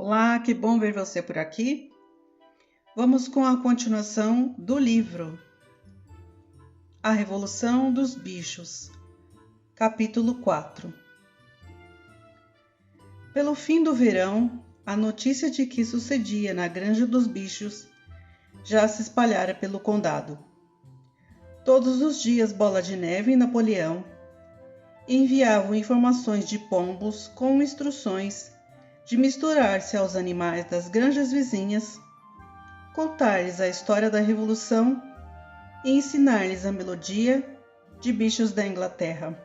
Olá, que bom ver você por aqui. Vamos com a continuação do livro A Revolução dos Bichos, capítulo 4. Pelo fim do verão, a notícia de que sucedia na Granja dos Bichos já se espalhara pelo condado. Todos os dias Bola de Neve e Napoleão enviavam informações de pombos com instruções de misturar-se aos animais das granjas vizinhas, contar-lhes a história da Revolução e ensinar-lhes a melodia de bichos da Inglaterra.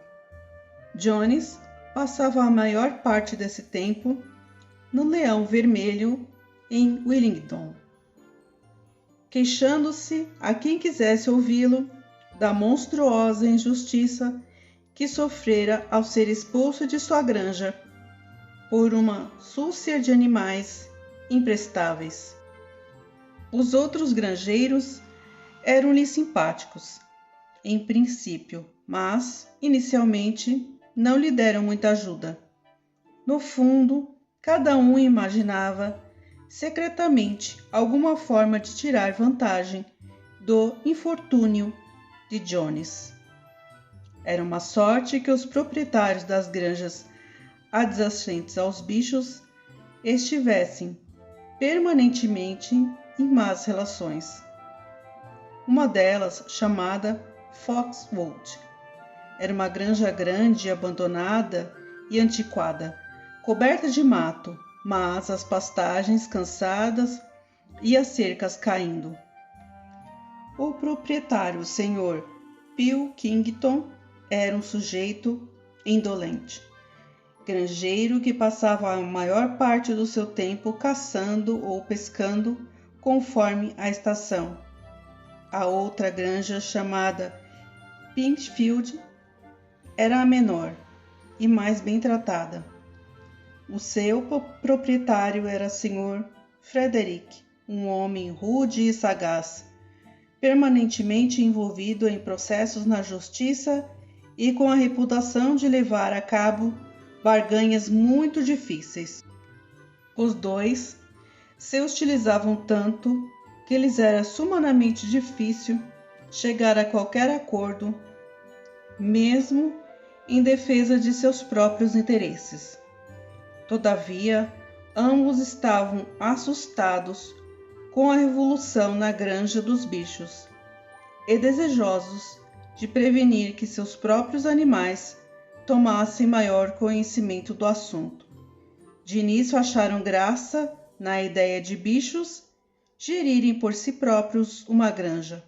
Jones passava a maior parte desse tempo no Leão Vermelho em Wellington, queixando-se a quem quisesse ouvi-lo da monstruosa injustiça que sofrera ao ser expulso de sua granja por uma súcia de animais imprestáveis. Os outros granjeiros eram-lhe simpáticos, em princípio, mas, inicialmente, não lhe deram muita ajuda. No fundo, cada um imaginava, secretamente, alguma forma de tirar vantagem do infortúnio de Jones. Era uma sorte que os proprietários das granjas adjacentes aos bichos estivessem permanentemente em más relações. Uma delas, chamada Foxwood, era uma granja grande, abandonada e antiquada, coberta de mato, mas as pastagens cansadas e as cercas caindo. O proprietário, o Sr. Pilkington, era um sujeito indolente, granjeiro que passava a maior parte do seu tempo caçando ou pescando conforme a estação. A outra granja, chamada Pinchfield, era a menor e mais bem tratada. O seu proprietário era Sr. Frederick, um homem rude e sagaz, permanentemente envolvido em processos na justiça e com a reputação de levar a cabo barganhas muito difíceis. Os dois se hostilizavam tanto que lhes era sumamente difícil chegar a qualquer acordo, mesmo em defesa de seus próprios interesses. Todavia, ambos estavam assustados com a revolução na Granja dos Bichos e desejosos de prevenir que seus próprios animais tomassem maior conhecimento do assunto. De início acharam graça na ideia de bichos gerirem por si próprios uma granja.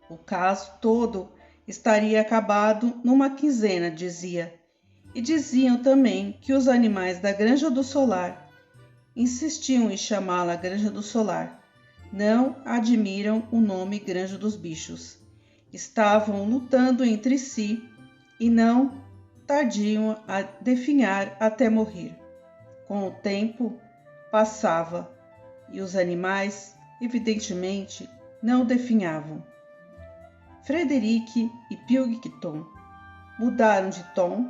O caso todo estaria acabado numa quinzena, dizia, e diziam também que os animais da Granja do Solar insistiam em chamá-la Granja do Solar. Não admiram o nome Granja dos Bichos. Estavam lutando entre si e não tardiam a definhar até morrer. Com o tempo, passava e os animais, evidentemente, não definhavam. Frederick e Pilkington mudaram de tom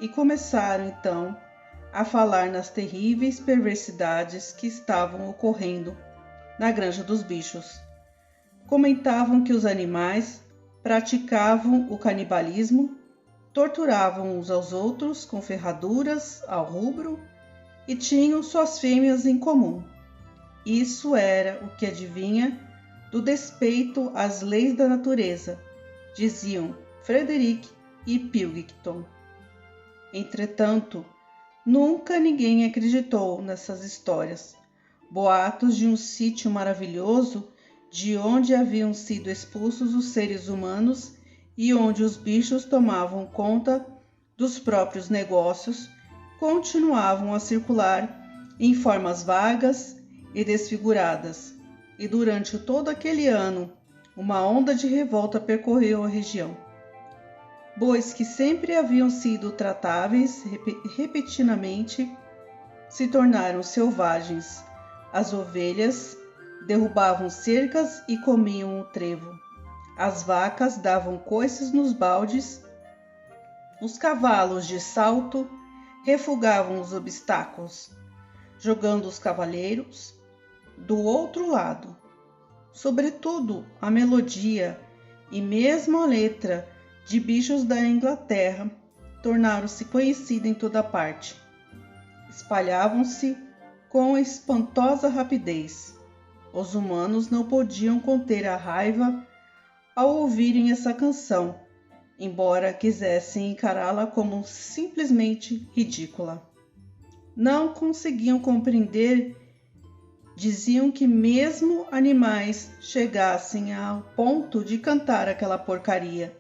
e começaram então a falar nas terríveis perversidades que estavam ocorrendo na Granja dos Bichos. Comentavam que os animais praticavam o canibalismo, torturavam uns aos outros com ferraduras ao rubro e tinham suas fêmeas em comum. Isso era o que adivinha do despeito às leis da natureza, diziam Frederick e Pilkington. Entretanto, nunca ninguém acreditou nessas histórias. Boatos de um sítio maravilhoso de onde haviam sido expulsos os seres humanos e onde os bichos tomavam conta dos próprios negócios, continuavam a circular em formas vagas e desfiguradas, e durante todo aquele ano uma onda de revolta percorreu a região. Bois que sempre haviam sido tratáveis repentinamente se tornaram selvagens. As ovelhas derrubavam cercas e comiam o trevo. As vacas davam coices nos baldes. Os cavalos de salto refugavam os obstáculos. jogando os cavaleiros do outro lado. Sobretudo a melodia e mesmo a letra de Bichos da Inglaterra tornaram-se conhecidas em toda parte. Espalhavam-se com espantosa rapidez. Os humanos não podiam conter a raiva ao ouvirem essa canção, embora quisessem encará-la como simplesmente ridícula. Não conseguiam compreender. Diziam que mesmo animais chegassem ao ponto de cantar aquela porcaria.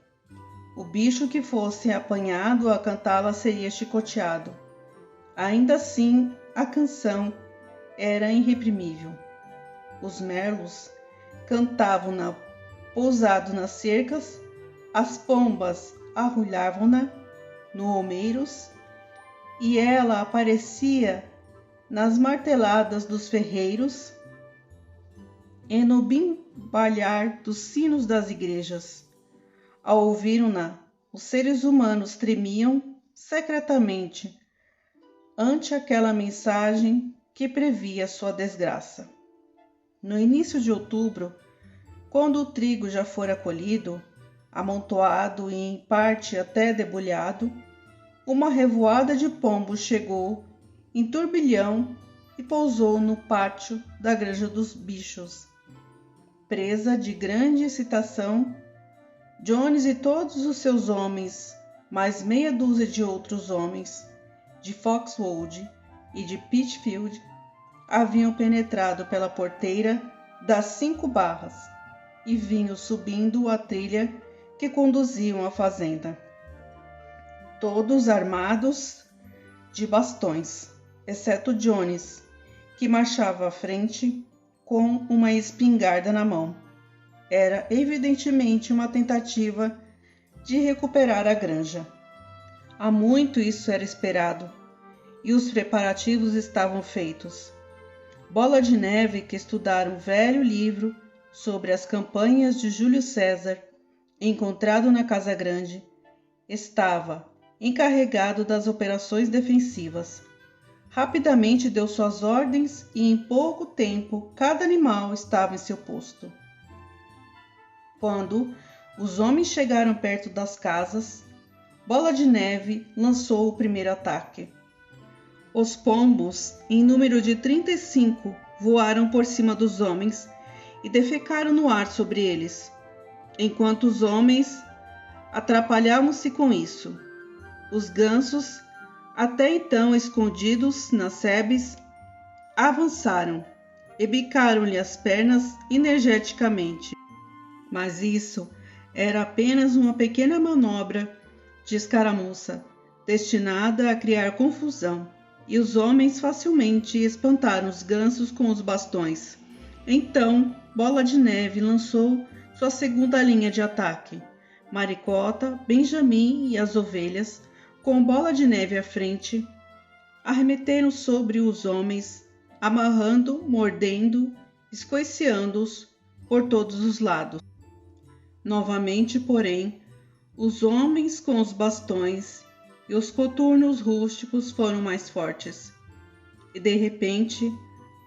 O bicho que fosse apanhado a cantá-la seria chicoteado. Ainda assim, a canção era irreprimível. Os merlos cantavam pousados nas cercas, as pombas arrulhavam-na no homeiros, e ela aparecia nas marteladas dos ferreiros e no bimbalhar dos sinos das igrejas. Ao ouviram-na, os seres humanos tremiam secretamente ante aquela mensagem que previa sua desgraça. No início de outubro, quando o trigo já fora colhido, amontoado e em parte até debulhado, uma revoada de pombos chegou em turbilhão e pousou no pátio da granja dos bichos. Presa de grande excitação, Jones e todos os seus homens, mais meia dúzia de outros homens, de Foxwood e de Pitchfield, haviam penetrado pela porteira das 5 barras e vinham subindo a trilha que conduziam à fazenda. Todos armados de bastões, exceto Jones, que marchava à frente com uma espingarda na mão. Era evidentemente uma tentativa de recuperar a granja. Há muito isso era esperado, e os preparativos estavam feitos. Bola de Neve, que estudara um velho livro sobre as campanhas de Júlio César, encontrado na Casa Grande, estava encarregado das operações defensivas. Rapidamente deu suas ordens e em pouco tempo cada animal estava em seu posto. Quando os homens chegaram perto das casas, Bola de Neve lançou o primeiro ataque. Os pombos, em número de 35, voaram por cima dos homens e defecaram no ar sobre eles, enquanto os homens atrapalhavam-se com isso. Os gansos, até então escondidos nas sebes, avançaram e bicaram-lhe as pernas energeticamente. Mas isso era apenas uma pequena manobra de escaramuça, destinada a criar confusão, e os homens facilmente espantaram os gansos com os bastões. Então, Bola de Neve lançou sua segunda linha de ataque. Maricota, Benjamin e as ovelhas, com Bola de Neve à frente, arremeteram sobre os homens, amarrando, mordendo, escoiciando-os por todos os lados. Novamente, porém, os homens com os bastões e os coturnos rústicos foram mais fortes. E de repente,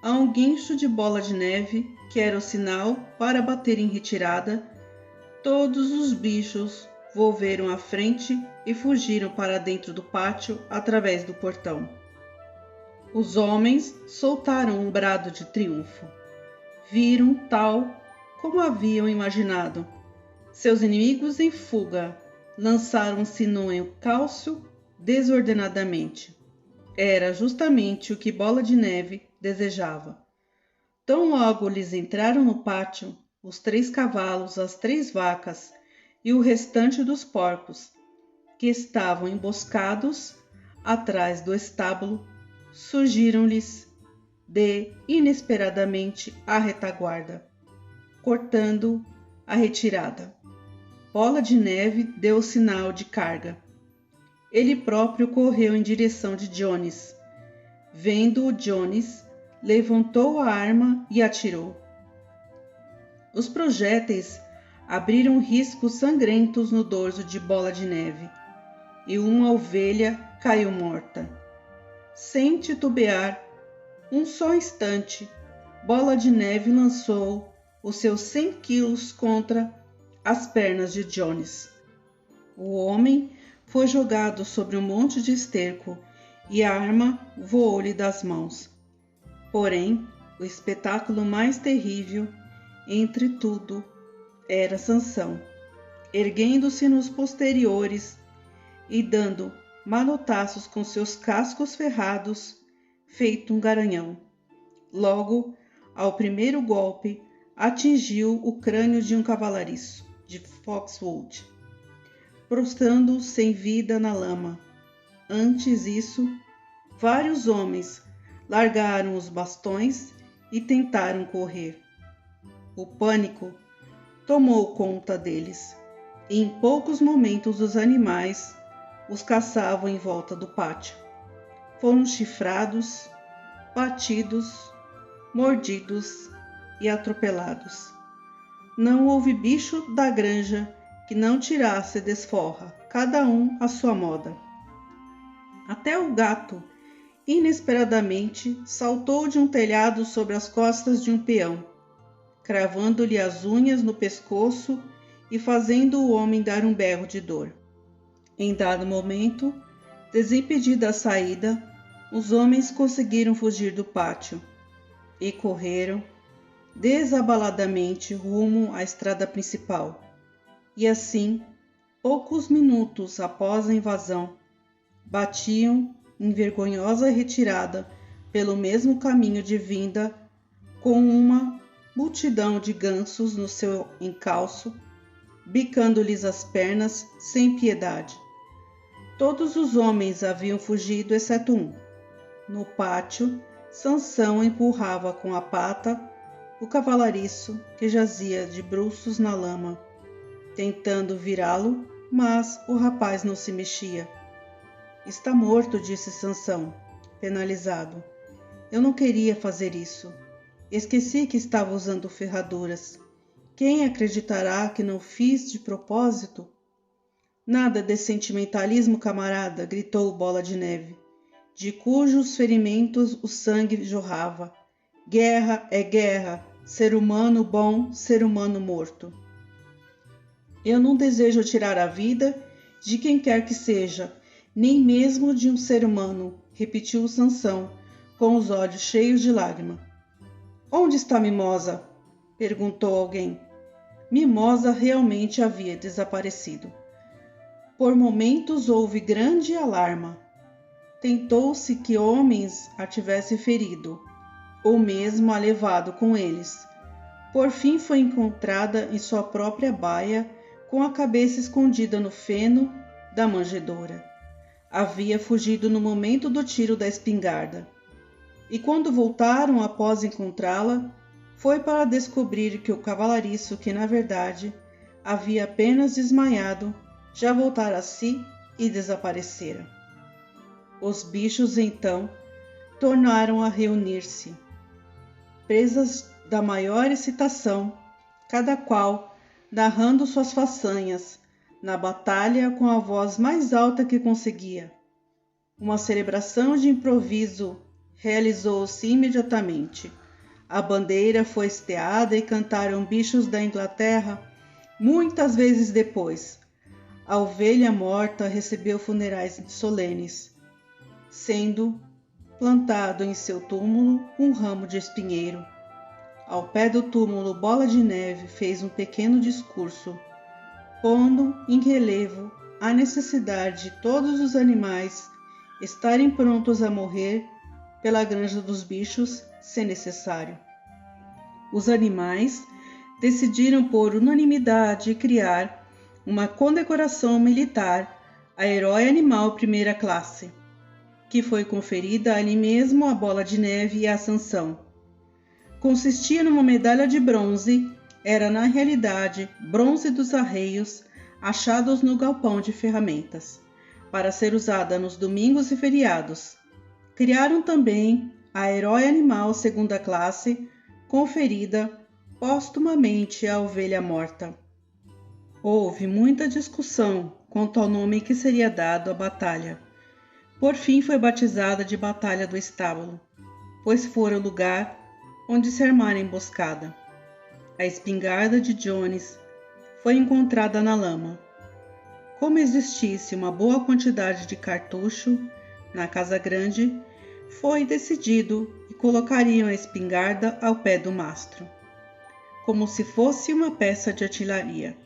a um guincho de Bola de Neve, que era o sinal para bater em retirada, todos os bichos volveram à frente e fugiram para dentro do pátio através do portão. Os homens soltaram um brado de triunfo. Viram tal como haviam imaginado. Seus inimigos em fuga lançaram-se no encalço desordenadamente. Era justamente o que Bola de Neve desejava. Tão logo lhes entraram no pátio os 3 cavalos, as 3 vacas e o restante dos porcos, que estavam emboscados atrás do estábulo, surgiram-lhes inesperadamente a retaguarda, cortando a retirada. Bola de Neve deu o sinal de carga. Ele próprio correu em direção de Jones. Vendo-o Jones, levantou a arma e atirou. Os projéteis abriram riscos sangrentos no dorso de Bola de Neve, e uma ovelha caiu morta. Sem titubear, Um só instante, Bola de Neve lançou os seus 100 quilos contra as pernas de Jones. O homem foi jogado sobre um monte de esterco e a arma voou-lhe das mãos. Porém, o espetáculo mais terrível entre tudo era Sansão, erguendo-se nos posteriores e dando manotaços com seus cascos ferrados, feito um garanhão. Logo, ao primeiro golpe, atingiu o crânio de um cavalariço de Foxwood, prostrando-o sem vida na lama. Antes disso, vários homens largaram os bastões e tentaram correr. O pânico tomou conta deles, e em poucos momentos os animais os caçavam em volta do pátio. Foram chifrados, batidos, mordidos e atropelados. Não houve bicho da granja que não tirasse desforra, cada um à sua moda. Até o gato, inesperadamente, saltou de um telhado sobre as costas de um peão, cravando-lhe as unhas no pescoço e fazendo o homem dar um berro de dor. Em dado momento, desimpedida a saída, os homens conseguiram fugir do pátio e correram desabaladamente rumo à estrada principal. E assim, poucos minutos após a invasão, batiam em vergonhosa retirada pelo mesmo caminho de vinda, com uma multidão de gansos no seu encalço, bicando-lhes as pernas sem piedade. Todos os homens haviam fugido, exceto um. No pátio, Sansão empurrava com a pata o cavalariço que jazia de bruços na lama, tentando virá-lo, mas o rapaz não se mexia. Está morto, disse Sansão, penalizado. Eu não queria fazer isso. Esqueci que estava usando ferraduras. Quem acreditará que não fiz de propósito? Nada de sentimentalismo, camarada, gritou Bola de Neve, de cujos ferimentos o sangue jorrava. Guerra é guerra, ser humano bom, ser humano morto. Eu não desejo tirar a vida de quem quer que seja, nem mesmo de um ser humano, repetiu Sansão, com os olhos cheios de lágrima. Onde está Mimosa? Perguntou alguém. Mimosa realmente havia desaparecido. Por momentos houve grande alarma. Tentou-se que homens a tivessem ferido, ou mesmo a levado com eles. Por fim foi encontrada em sua própria baia, com a cabeça escondida no feno da manjedoura. Havia fugido no momento do tiro da espingarda. E quando voltaram após encontrá-la, foi para descobrir que o cavalariço, que na verdade havia apenas desmaiado, já voltara a si e desaparecera. Os bichos então tornaram a reunir-se, presas da maior excitação, cada qual narrando suas façanhas na batalha com a voz mais alta que conseguia. Uma celebração de improviso realizou-se imediatamente. A bandeira foi hasteada e cantaram bichos da Inglaterra muitas vezes depois. A ovelha morta recebeu funerais solenes, sendo plantado em seu túmulo um ramo de espinheiro. Ao pé do túmulo, Bola de Neve fez um pequeno discurso, pondo em relevo a necessidade de todos os animais estarem prontos a morrer pela granja dos bichos, se necessário. Os animais decidiram por unanimidade criar uma condecoração militar a herói animal primeira classe, que foi conferida ali mesmo a Bola de Neve e a Sansão. Consistia numa medalha de bronze, era na realidade bronze dos arreios achados no galpão de ferramentas, para ser usada nos domingos e feriados. Criaram também a herói animal segunda classe, conferida póstumamente à ovelha morta. Houve muita discussão quanto ao nome que seria dado à batalha. Por fim foi batizada de Batalha do Estábulo. pois fora o lugar onde se armara a emboscada. A espingarda de Jones foi encontrada na lama. Como existisse uma boa quantidade de cartucho na casa grande, foi decidido que colocariam a espingarda ao pé do mastro, como se fosse uma peça de artilharia,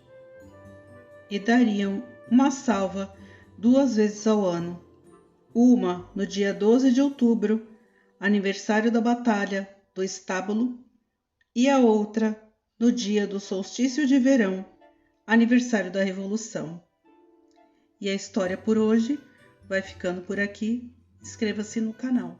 e dariam uma salva 2 vezes ao ano, uma no dia 12 de outubro, aniversário da Batalha do Estábulo, e a outra no dia do solstício de verão, aniversário da Revolução. E a história por hoje vai ficando por aqui. Inscreva-se no canal.